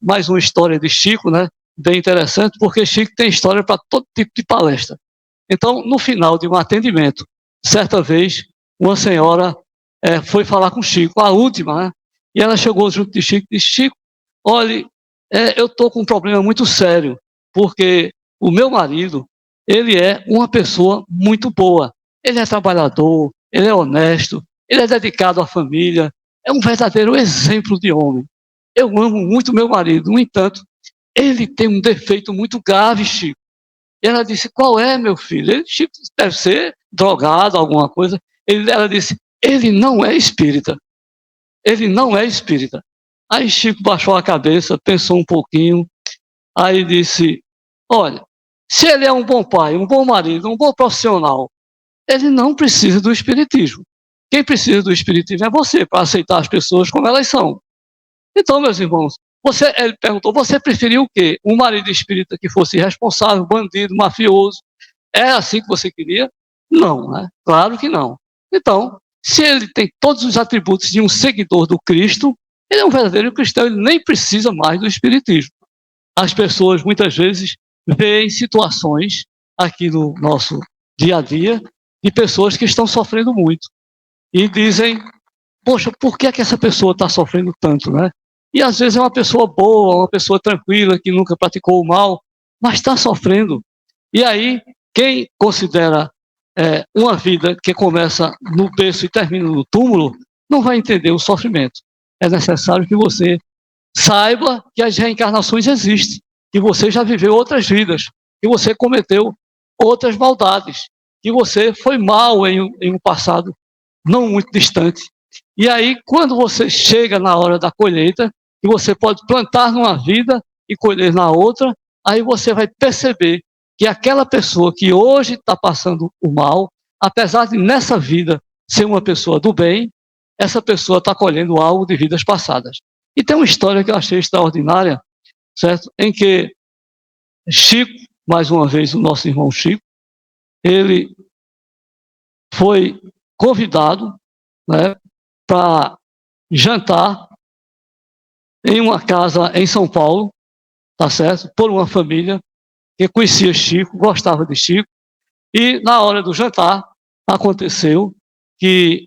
mais uma história de Chico, né? Bem interessante, porque Chico tem história para todo tipo de palestra. Então, no final de um atendimento, certa vez, uma senhora foi falar com Chico, a última, né? E ela chegou junto de Chico e disse: Chico, olhe, eu estou com um problema muito sério, porque o meu marido, ele é uma pessoa muito boa. Ele é trabalhador, ele é honesto, ele é dedicado à família, é um verdadeiro exemplo de homem. Eu amo muito meu marido, no entanto, ele tem um defeito muito grave, Chico. E ela disse: qual é, meu filho? Ele, Chico, deve ser drogado, alguma coisa. Ela disse: ele não é espírita. Ele não é espírita. Aí Chico baixou a cabeça, pensou um pouquinho, aí disse: olha, se ele é um bom pai, um bom marido, um bom profissional, ele não precisa do espiritismo. Quem precisa do espiritismo é você, para aceitar as pessoas como elas são. Então, meus irmãos, ele perguntou: você preferiu o quê? Um marido espírita que fosse irresponsável, bandido, mafioso? É assim que você queria? Não, né? Claro que não. Então, se ele tem todos os atributos de um seguidor do Cristo, ele é um verdadeiro cristão, ele nem precisa mais do espiritismo. As pessoas, muitas vezes, veem situações aqui no nosso dia a dia de pessoas que estão sofrendo muito e dizem: poxa, por que essa pessoa está sofrendo tanto, né? E às vezes é uma pessoa boa, uma pessoa tranquila, que nunca praticou o mal, mas está sofrendo. E aí, quem considera uma vida que começa no berço e termina no túmulo, não vai entender o sofrimento. É necessário que você saiba que as reencarnações existem, que você já viveu outras vidas, que você cometeu outras maldades, que você foi mal em um passado não muito distante. E aí, quando você chega na hora da colheita, que você pode plantar numa vida e colher na outra, aí você vai perceber que aquela pessoa que hoje está passando o mal, apesar de nessa vida ser uma pessoa do bem, essa pessoa está colhendo algo de vidas passadas. E tem uma história que eu achei extraordinária, certo? Em que Chico, mais uma vez o nosso irmão Chico, ele foi convidado, né, para jantar em uma casa em São Paulo, tá certo? Por uma família que conhecia Chico, gostava de Chico, e na hora do jantar aconteceu que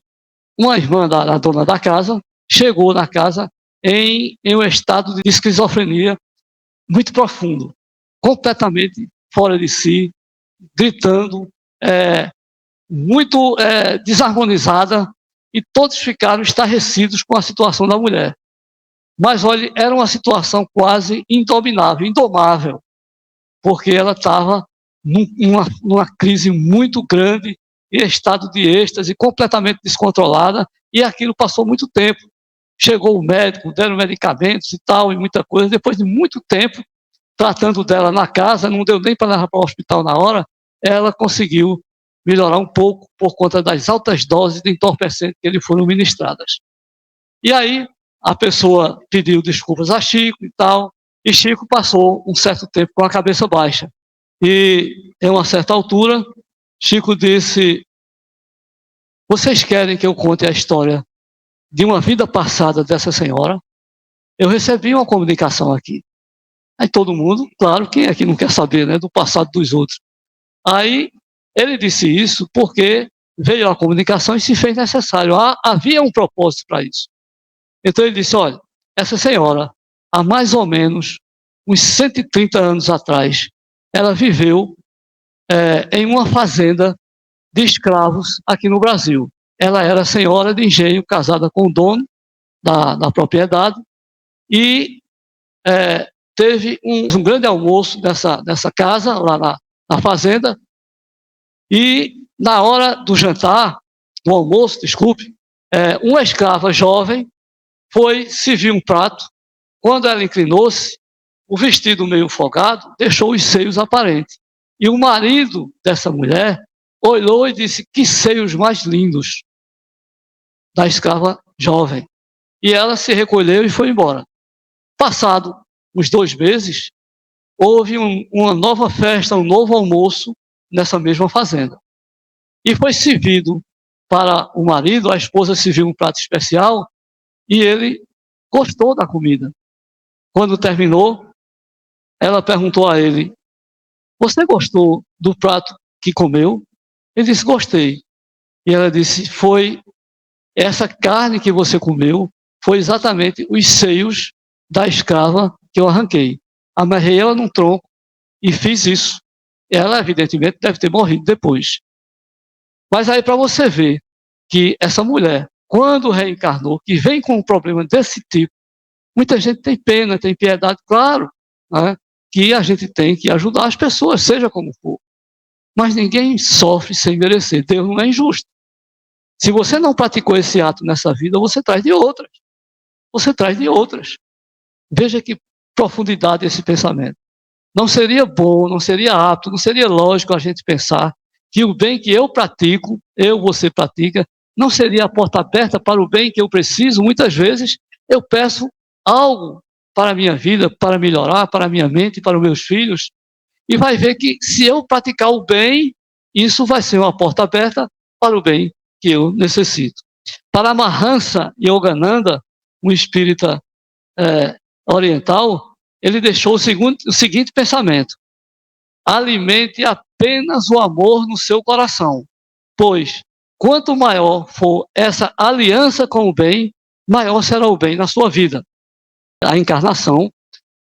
uma irmã da dona da casa chegou na casa em um estado de esquizofrenia muito profundo, completamente fora de si, gritando, muito desarmonizada, e todos ficaram estarrecidos com a situação da mulher. Mas, olha, era uma situação quase indomável, porque ela estava numa crise muito grande, em estado de êxtase, completamente descontrolada, e aquilo passou muito tempo. Chegou o médico, deram medicamentos e tal, e muita coisa. Depois de muito tempo, tratando dela na casa, não deu nem para levar para o hospital na hora, ela conseguiu melhorar um pouco por conta das altas doses de entorpecente que lhe foram ministradas. E aí, a pessoa pediu desculpas a Chico e tal, e Chico passou um certo tempo com a cabeça baixa. E, em uma certa altura, Chico disse: vocês querem que eu conte a história de uma vida passada dessa senhora? Eu recebi uma comunicação aqui. Aí todo mundo, claro, quem é que não quer saber, né, do passado dos outros? Aí ele disse isso porque veio a comunicação e se fez necessário. Havia um propósito para isso. Então ele disse: olha, essa senhora, há mais ou menos uns 130 anos atrás, ela viveu em uma fazenda de escravos aqui no Brasil. Ela era senhora de engenho, casada com o dono da propriedade, e teve um grande almoço nessa casa, lá na fazenda, e na hora do jantar, do almoço, desculpe, uma escrava jovem foi servir um prato. Quando ela inclinou-se, o vestido meio folgado deixou os seios aparentes. E o marido dessa mulher olhou e disse: que seios mais lindos, da escrava jovem. E ela se recolheu e foi embora. Passado uns 2 meses, houve uma nova festa, um novo almoço nessa mesma fazenda. E foi servido para o marido, a esposa serviu um prato especial, e ele gostou da comida. Quando terminou, ela perguntou a ele: você gostou do prato que comeu? Ele disse: gostei. E ela disse: foi essa carne que você comeu, foi exatamente os seios da escrava que eu arranquei. Amarrei ela num tronco e fiz isso. Ela, evidentemente, deve ter morrido depois. Mas aí, para você ver que essa mulher, quando reencarnou, que vem com um problema desse tipo, muita gente tem pena, tem piedade, claro, né, que a gente tem que ajudar as pessoas, seja como for. Mas ninguém sofre sem merecer. Deus não é injusto. Se você não praticou esse ato nessa vida, você traz de outras. Você traz de outras. Veja que profundidade esse pensamento. Não seria bom, não seria apto, não seria lógico a gente pensar que o bem que eu pratico, você pratica, não seria a porta aberta para o bem que eu preciso. Muitas vezes eu peço algo para a minha vida, para melhorar, para a minha mente, para os meus filhos, e vai ver que se eu praticar o bem, isso vai ser uma porta aberta para o bem que eu necessito. Para Mahansa Yogananda, um espírita oriental, ele deixou o seguinte pensamento: alimente apenas o amor no seu coração, pois quanto maior for essa aliança com o bem, maior será o bem na sua vida. A encarnação,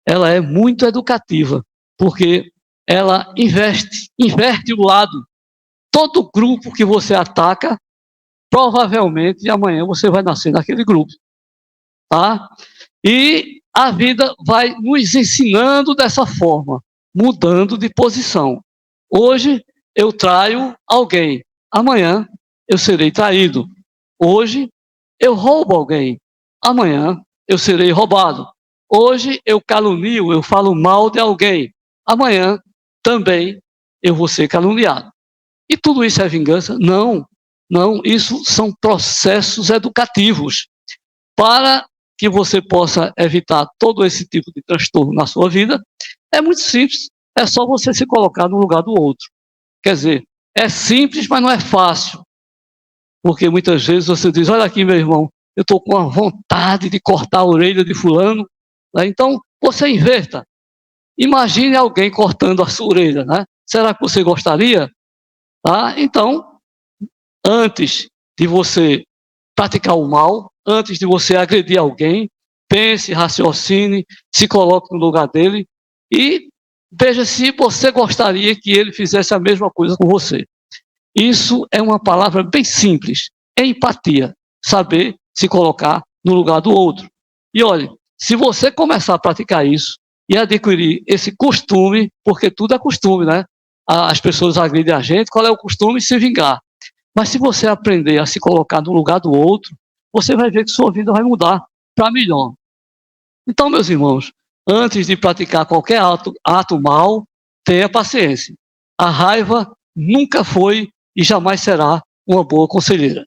ela é muito educativa, porque ela inverte o lado. Todo grupo que você ataca, provavelmente amanhã você vai nascer naquele grupo, tá? E a vida vai nos ensinando dessa forma, mudando de posição. Hoje eu traio alguém, amanhã eu serei traído. Hoje eu roubo alguém, amanhã eu serei roubado. Hoje eu calunio, eu falo mal de alguém, amanhã também eu vou ser caluniado. E tudo isso é vingança? Não, não, isso são processos educativos para que você possa evitar todo esse tipo de transtorno na sua vida. É muito simples, é só você se colocar no lugar do outro. Quer dizer, é simples, mas não é fácil, porque muitas vezes você diz: olha aqui, meu irmão, eu estou com a vontade de cortar a orelha de fulano, né? Então você inverta. Imagine alguém cortando a sua orelha, né? Será que você gostaria? Tá? Então, antes de você praticar o mal, antes de você agredir alguém, pense, raciocine, se coloque no lugar dele e veja se você gostaria que ele fizesse a mesma coisa com você. Isso é uma palavra bem simples, é empatia, saber se colocar no lugar do outro. E olha, se você começar a praticar isso e adquirir esse costume, porque tudo é costume, né? As pessoas agridem a gente, qual é o costume? Se vingar. Mas se você aprender a se colocar no lugar do outro, você vai ver que sua vida vai mudar para melhor. Então, meus irmãos, antes de praticar qualquer ato mal, tenha paciência. A raiva nunca foi e jamais será uma boa conselheira.